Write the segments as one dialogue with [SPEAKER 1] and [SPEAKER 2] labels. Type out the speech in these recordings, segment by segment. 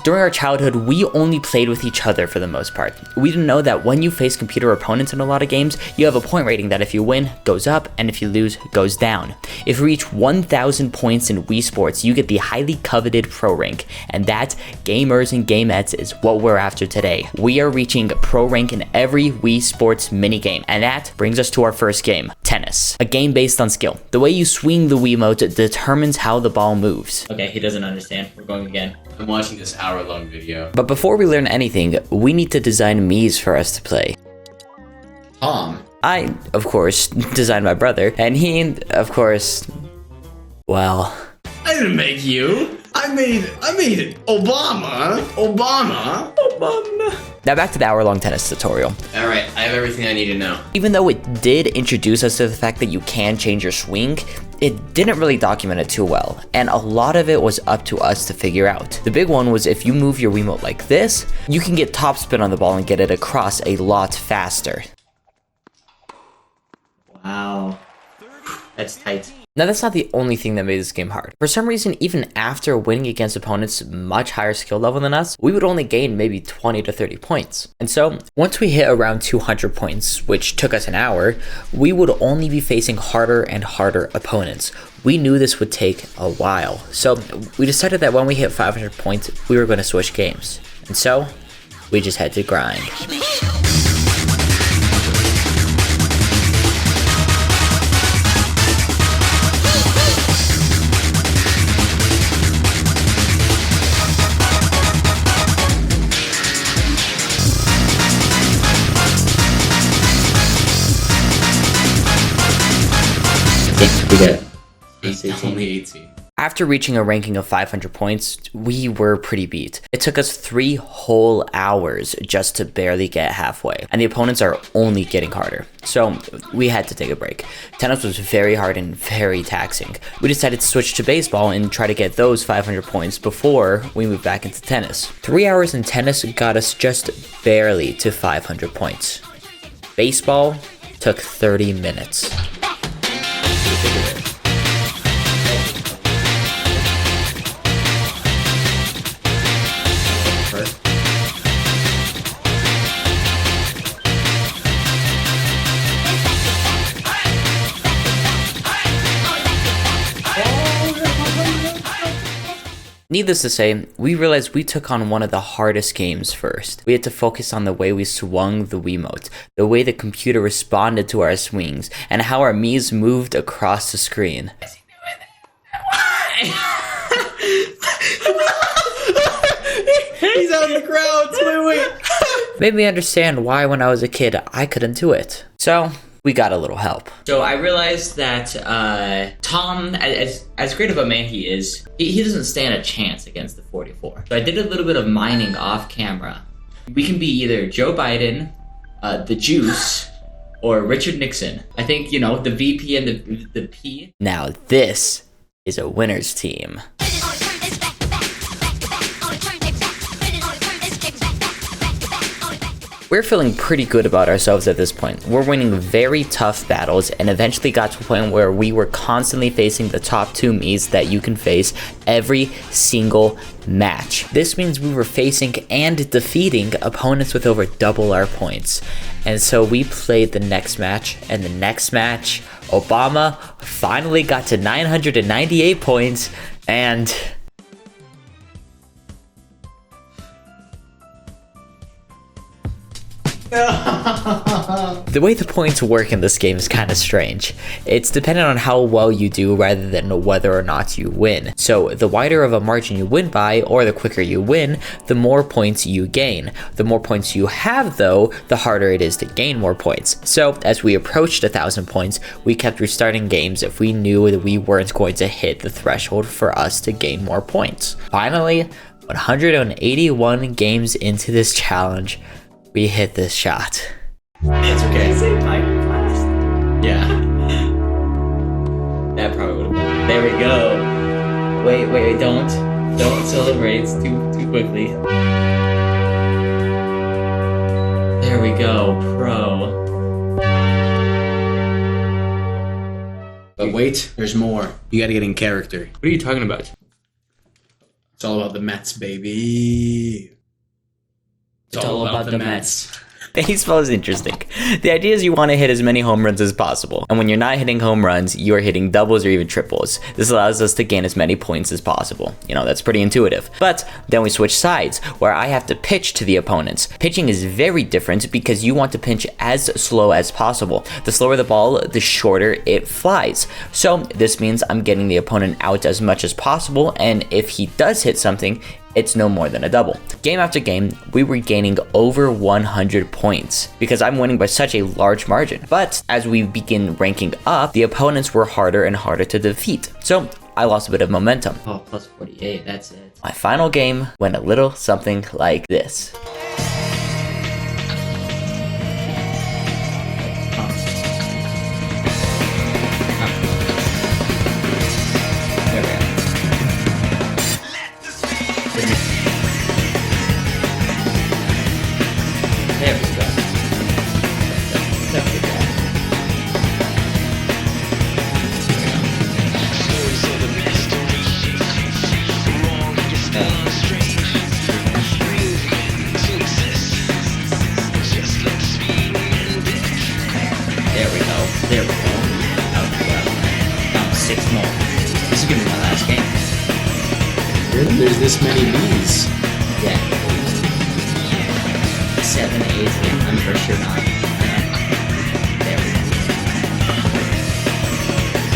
[SPEAKER 1] During our childhood, we only played with each other for the most part. We didn't know that when you face computer opponents in a lot of games, you have a point rating that if you win, goes up, and if you lose, goes down. If you reach 1,000 points in Wii Sports, you get the highly coveted Pro rank, and that, gamers and gamettes, is what we're after today. We are reaching Pro rank in every Wii Sports minigame, and that brings us to our first game, Tennis. A game based on skill. The way you swing the Wiimote determines how the ball moves. Okay, he doesn't understand. We're going again.
[SPEAKER 2] I'm watching this hour-long video.
[SPEAKER 1] But before we learn anything, we need to design Miis for us to play.
[SPEAKER 2] Tom.
[SPEAKER 1] I, of course, designed my brother, and he, of course, well...
[SPEAKER 2] I didn't make you. I made Obama.
[SPEAKER 1] Now back to the hour-long tennis tutorial.
[SPEAKER 2] Alright, I have everything I need to know.
[SPEAKER 1] Even though it did introduce us to the fact that you can change your swing, it didn't really document it too well, and a lot of it was up to us to figure out. The big one was if you move your Wiimote like this, you can get topspin on the ball and get it across a lot faster.
[SPEAKER 2] Wow. That's tight.
[SPEAKER 1] Now that's not the only thing that made this game hard. For some reason, even after winning against opponents much higher skill level than us, we would only gain maybe 20 to 30 points. And so, once we hit around 200 points, which took us an hour, we would only be facing harder and harder opponents. We knew this would take a while, so we decided that when we hit 500 points, we were going to switch games. And so, we just had to grind.
[SPEAKER 2] Only 18.
[SPEAKER 1] After reaching a ranking of 500 points, we were pretty beat. It took us 3 whole hours just to barely get halfway, and the opponents are only getting harder. So we had to take a break. Tennis was very hard and very taxing. We decided to switch to baseball and try to get those 500 points before we moved back into tennis. 3 hours in tennis got us just barely to 500 points. Baseball took 30 minutes. Needless to say, we realized we took on one of the hardest games first. We had to focus on the way we swung the Wiimote, the way the computer responded to our swings, and how our Miis moved across the screen.
[SPEAKER 2] He's out in the crowd. Wait.
[SPEAKER 1] Made me understand why when I was a kid, I couldn't do it. So, we got a little help.
[SPEAKER 3] So I realized that Tom, as great of a man he is, he doesn't stand a chance against the 44. So I did a little bit of mining off camera. We can be either Joe Biden, the Juice, or Richard Nixon. I think, you know, the VP and the P.
[SPEAKER 1] Now this is a winner's team. We're feeling pretty good about ourselves at this point. We're winning very tough battles and eventually got to a point where we were constantly facing the top 2 Miis that you can face every single match. This means we were facing and defeating opponents with over double our points. And so we played the next match, and the next match, Obama finally got to 998 points, and... The way the points work in this game is kind of strange. It's dependent on how well you do rather than whether or not you win. So the wider of a margin you win by, or the quicker you win, the more points you gain. The more points you have though, the harder it is to gain more points. So as we approached 1,000 points, we kept restarting games if we knew that we weren't going to hit the threshold for us to gain more points. Finally, 181 games into this challenge, we hit this shot.
[SPEAKER 2] It's okay. Yeah.
[SPEAKER 3] That probably would have been. There we go. Wait, don't celebrate too quickly. There we go, pro.
[SPEAKER 2] But wait, there's more. You gotta get in character.
[SPEAKER 3] What are you talking about?
[SPEAKER 2] It's all about the Mets, baby.
[SPEAKER 3] It's all about the Mets.
[SPEAKER 1] Baseball is interesting. The idea is you want to hit as many home runs as possible. And when you're not hitting home runs, you are hitting doubles or even triples. This allows us to gain as many points as possible. You know, that's pretty intuitive. But then we switch sides, where I have to pitch to the opponents. Pitching is very different because you want to pitch as slow as possible. The slower the ball, the shorter it flies. So this means I'm getting the opponent out as much as possible, and if he does hit something, it's no more than a double. Game after game, we were gaining over 100 points because I'm winning by such a large margin. But as we begin ranking up, the opponents were harder and harder to defeat. So I lost a bit of momentum.
[SPEAKER 3] Oh, plus 48, that's it.
[SPEAKER 1] My final game went a little something like this.
[SPEAKER 3] There we go. Now 6 more. This is gonna be my last game.
[SPEAKER 2] Really? There's this many bees.
[SPEAKER 3] Yeah. 7, 8, I'm for sure not. There we go.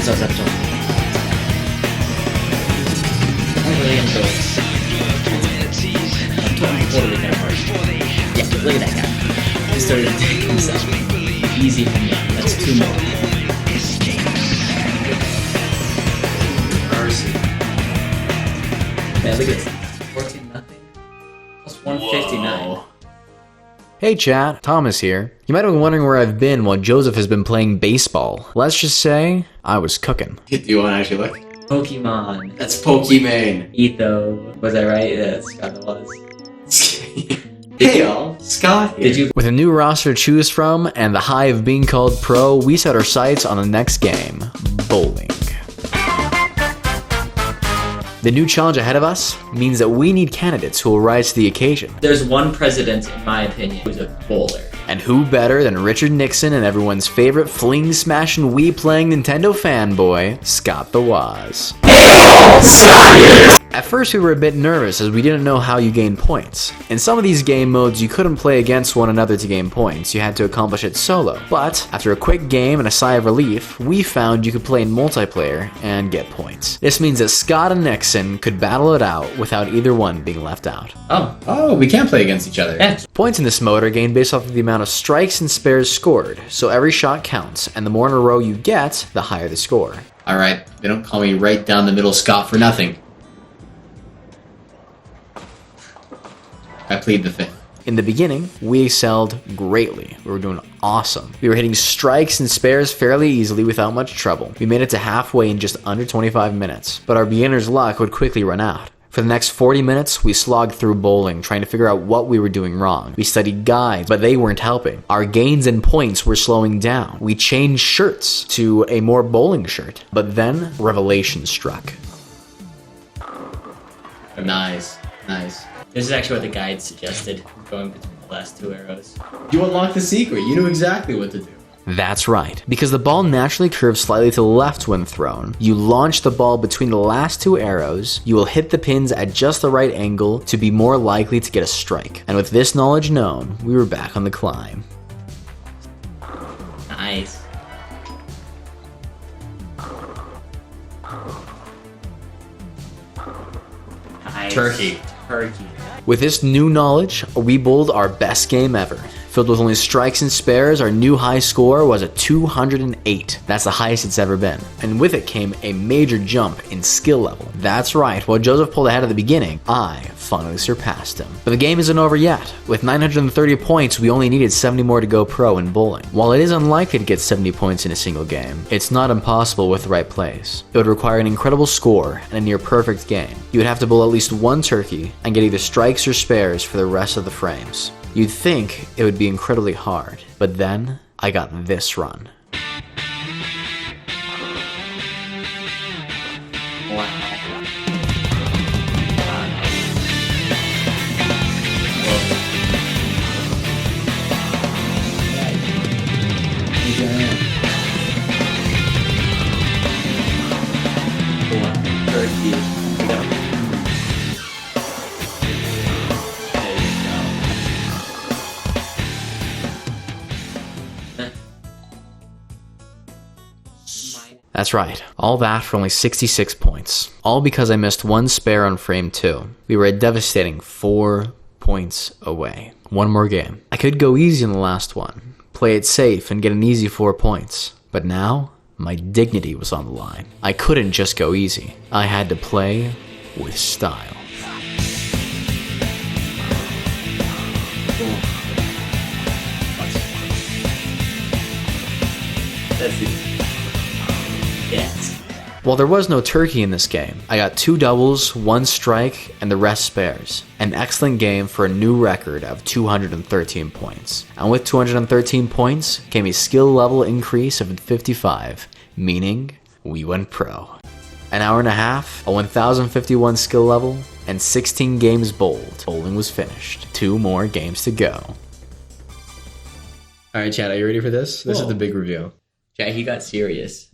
[SPEAKER 3] So it's up to I'm really gonna go. I'm totally gonna hurt. Yeah, look at that guy. He started to take himself. Easy for me. That's 2 more.
[SPEAKER 2] Mercy.
[SPEAKER 3] Man, look at this. 14-0. Plus 159.
[SPEAKER 2] Whoa.
[SPEAKER 4] Hey chat, Thomas here. You might have been wondering where I've been while Joseph has been playing baseball. Let's just say, I was cooking.
[SPEAKER 2] Do you want to actually look?
[SPEAKER 3] Pokemon.
[SPEAKER 2] That's Pokemon.
[SPEAKER 3] Etho. Was I right? Yeah, Scott it was.
[SPEAKER 2] Hey y'all, Scott here.
[SPEAKER 3] Did you?
[SPEAKER 4] With a new roster to choose from and the high of being called pro, we set our sights on the next game, bowling. The new challenge ahead of us means that we need candidates who will rise to the occasion.
[SPEAKER 3] There's one president, in my opinion, who's a bowler.
[SPEAKER 4] And who better than Richard Nixon and everyone's favorite fling-smashing Wii-playing Nintendo fanboy, Scott the Woz. At first we were a bit nervous as we didn't know how you gain points. In some of these game modes you couldn't play against one another to gain points, you had to accomplish it solo. But after a quick game and a sigh of relief, we found you could play in multiplayer and get points. This means that Scott and Nixon could battle it out without either one being left out.
[SPEAKER 2] Oh, we can play against each other.
[SPEAKER 3] Yeah.
[SPEAKER 4] Points in this mode are gained based off of the amount of strikes and spares scored, so every shot counts, and the more in a row you get, the higher the score.
[SPEAKER 2] Alright, they don't call me right down the middle Scott for nothing. I plead the fifth.
[SPEAKER 4] In the beginning, we excelled greatly. We were doing awesome. We were hitting strikes and spares fairly easily without much trouble. We made it to halfway in just under 25 minutes, but our beginner's luck would quickly run out. For the next 40 minutes, we slogged through bowling, trying to figure out what we were doing wrong. We studied guides, but they weren't helping. Our gains and points were slowing down. We changed shirts to a more bowling shirt, but then revelation struck.
[SPEAKER 2] Nice, nice.
[SPEAKER 3] This is actually what the guide suggested, going between the last 2 arrows.
[SPEAKER 2] You unlocked the secret. You knew exactly what to do.
[SPEAKER 4] That's right. Because the ball naturally curves slightly to the left when thrown, you launch the ball between the last 2 arrows, you will hit the pins at just the right angle to be more likely to get a strike. And with this knowledge known, we were back on the climb.
[SPEAKER 3] Nice. Nice.
[SPEAKER 2] Turkey.
[SPEAKER 3] Turkey.
[SPEAKER 4] With this new knowledge, we bowled our best game ever. Filled with only strikes and spares, our new high score was a 208. That's the highest it's ever been. And with it came a major jump in skill level. That's right, while Joseph pulled ahead at the beginning, I finally surpassed him. But the game isn't over yet. With 930 points, we only needed 70 more to go pro in bowling. While it is unlikely to get 70 points in a single game, it's not impossible with the right plays. It would require an incredible score and a near perfect game. You would have to bowl at least 1 turkey and get either strikes or spares for the rest of the frames. You'd think it would be incredibly hard, but then I got this run.
[SPEAKER 3] Wow.
[SPEAKER 4] That's right. All that for only 66 points. All because I missed one spare on frame 2. We were a devastating 4 points away. One more game. I could go easy on the last one, play it safe and get an easy 4 points. But now, my dignity was on the line. I couldn't just go easy. I had to play with style.
[SPEAKER 3] That's it. Yes.
[SPEAKER 4] While there was no turkey in this game, I got 2 doubles, 1 strike, and the rest spares. An excellent game for a new record of 213 points. And with 213 points came a skill level increase of 55, meaning we went pro. An hour and a half, a 1051 skill level, and 16 games bowled. Bowling was finished. 2 more games to go.
[SPEAKER 2] All right, Chad, are you ready for this? This
[SPEAKER 3] Whoa.
[SPEAKER 2] is the big reveal.
[SPEAKER 3] Jack, he got serious.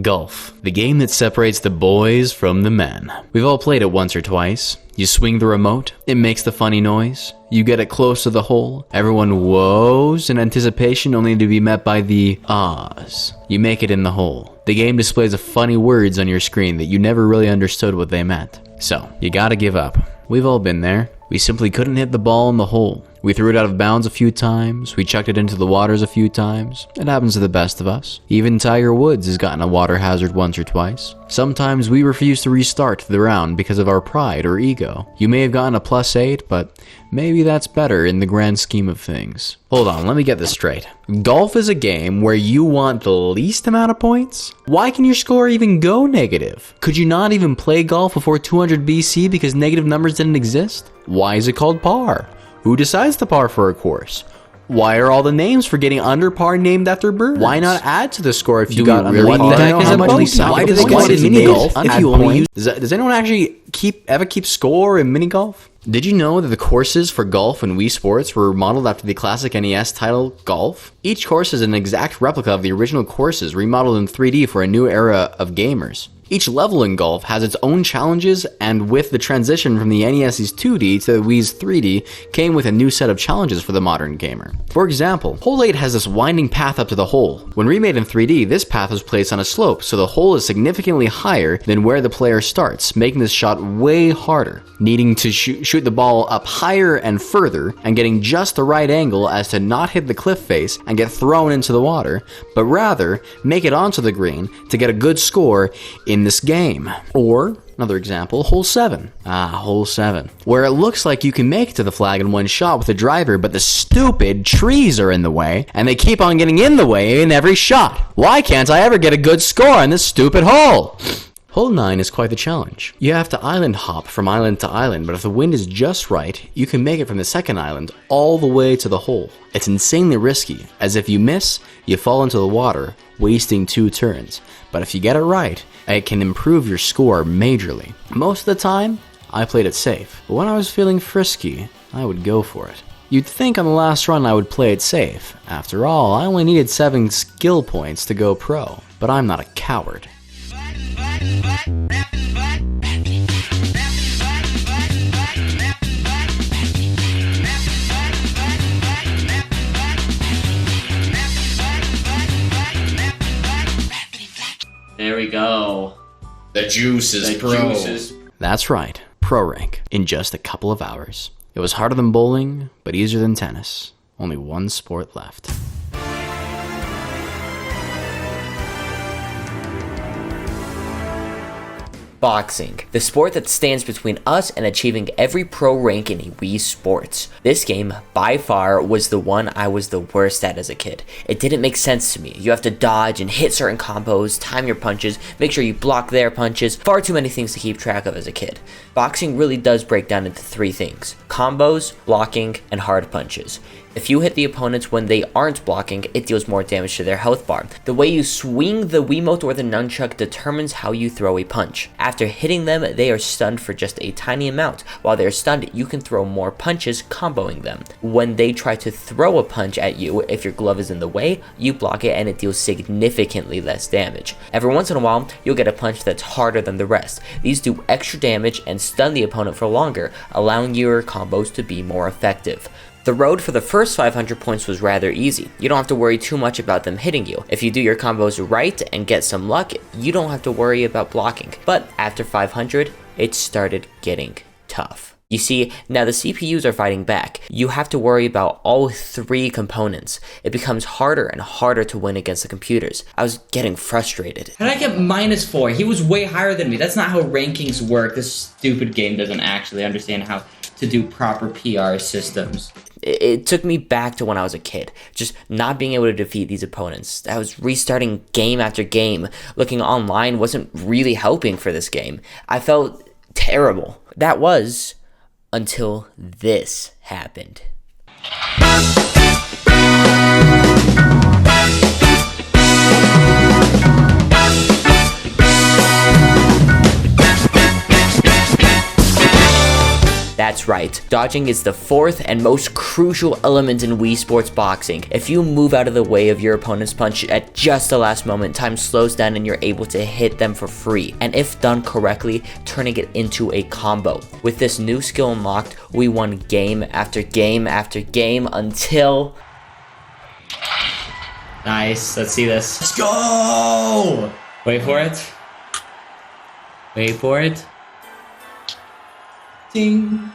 [SPEAKER 4] Golf, the game that separates the boys from the men. We've all played it once or twice. You swing the remote, it makes the funny noise. You get it close to the hole, everyone whoas in anticipation only to be met by the ahs. You make it in the hole. The game displays the funny words on your screen that you never really understood what they meant. So, you gotta give up. We've all been there. We simply couldn't hit the ball in the hole. We threw it out of bounds a few times, we chucked it into the waters a few times. It happens to the best of us. Even Tiger Woods has gotten a water hazard once or twice. Sometimes we refuse to restart the round because of our pride or ego. You may have gotten a +8, but maybe that's better in the grand scheme of things. Hold on, let me get this straight. Golf is a game where you want the least amount of points? Why can your score even go negative? Could you not even play golf before 200 BC because negative numbers didn't exist? Why is it called par? Who decides the par for a course? Why are all the names for getting under par named after birds? Why not add to the score if you got under par? What the heck is a bogey? Why does mini golf if you only use? Does anyone actually ever keep score in mini golf? Did you know that the courses for golf and Wii Sports were modeled after the classic NES title Golf? Each course is an exact replica of the original courses remodeled in 3D for a new era of gamers. Each level in golf has its own challenges, and with the transition from the NES's 2D to the Wii's 3D, came with a new set of challenges for the modern gamer. For example, Hole 8 has this winding path up to the hole. When remade in 3D, this path was placed on a slope, so the hole is significantly higher than where the player starts, making this shot way harder, needing to shoot the ball up higher and further, and getting just the right angle as to not hit the cliff face and get thrown into the water, but rather make it onto the green to get a good score in this game. Or, another example, Hole 7. Hole 7. Where it looks like you can make it to the flag in one shot with a driver, but the stupid trees are in the way, and they keep on getting in the way in every shot. Why can't I ever get a good score on this stupid hole? Hole 9 is quite the challenge. You have to island hop from island to island, but if the wind is just right, you can make it from the second island all the way to the hole. It's insanely risky, as if you miss, you fall into the water, wasting 2 turns. But if you get it right, it can improve your score majorly. Most of the time, I played it safe, but when I was feeling frisky, I would go for it. You'd think on the last run I would play it safe. After all, I only needed 7 skill points to go pro, but I'm not a coward.
[SPEAKER 3] There we go.
[SPEAKER 2] The juice is pro.
[SPEAKER 4] That's right, pro rank, in just a couple of hours. It was harder than bowling, but easier than tennis. Only one sport left.
[SPEAKER 1] Boxing, the sport that stands between us and achieving every pro rank in Wii Sports. This game, by far, was the one I was the worst at as a kid. It didn't make sense to me. You have to dodge and hit certain combos, time your punches, make sure you block their punches, far too many things to keep track of as a kid. Boxing really does break down into 3 things: combos, blocking, and hard punches. If you hit the opponents when they aren't blocking, it deals more damage to their health bar. The way you swing the Wiimote or the nunchuck determines how you throw a punch. After hitting them, they are stunned for just a tiny amount. While they're stunned, you can throw more punches, comboing them. When they try to throw a punch at you, if your glove is in the way, you block it and it deals significantly less damage. Every once in a while, you'll get a punch that's harder than the rest. These do extra damage and stun the opponent for longer, allowing your combos to be more effective. The road for the first 500 points was rather easy. You don't have to worry too much about them hitting you. If you do your combos right and get some luck, you don't have to worry about blocking. But after 500, it started getting tough. You see, now the CPUs are fighting back. You have to worry about all 3 components. It becomes harder and harder to win against the computers. I was getting frustrated.
[SPEAKER 3] How did I get -4? He was way higher than me. That's not how rankings work. This stupid game doesn't actually understand how to do proper PR systems.
[SPEAKER 1] It took me back to when I was a kid, just not being able to defeat these opponents. I was restarting game after game. Looking online wasn't really helping for this game. I felt terrible. That was until this happened. That's right, dodging is the 4th and most crucial element in Wii Sports Boxing. If you move out of the way of your opponent's punch at just the last moment, time slows down and you're able to hit them for free. And if done correctly, turning it into a combo. With this new skill unlocked, we won game after game after game until...
[SPEAKER 3] Nice, let's see this.
[SPEAKER 2] Let's go!
[SPEAKER 3] Wait for it. Wait for it. Ding.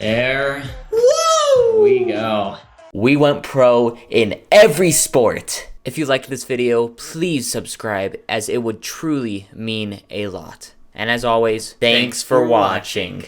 [SPEAKER 3] There we go.
[SPEAKER 1] We went pro in every sport. If you liked this video, please subscribe, as it would truly mean a lot. And as always, thanks for watching.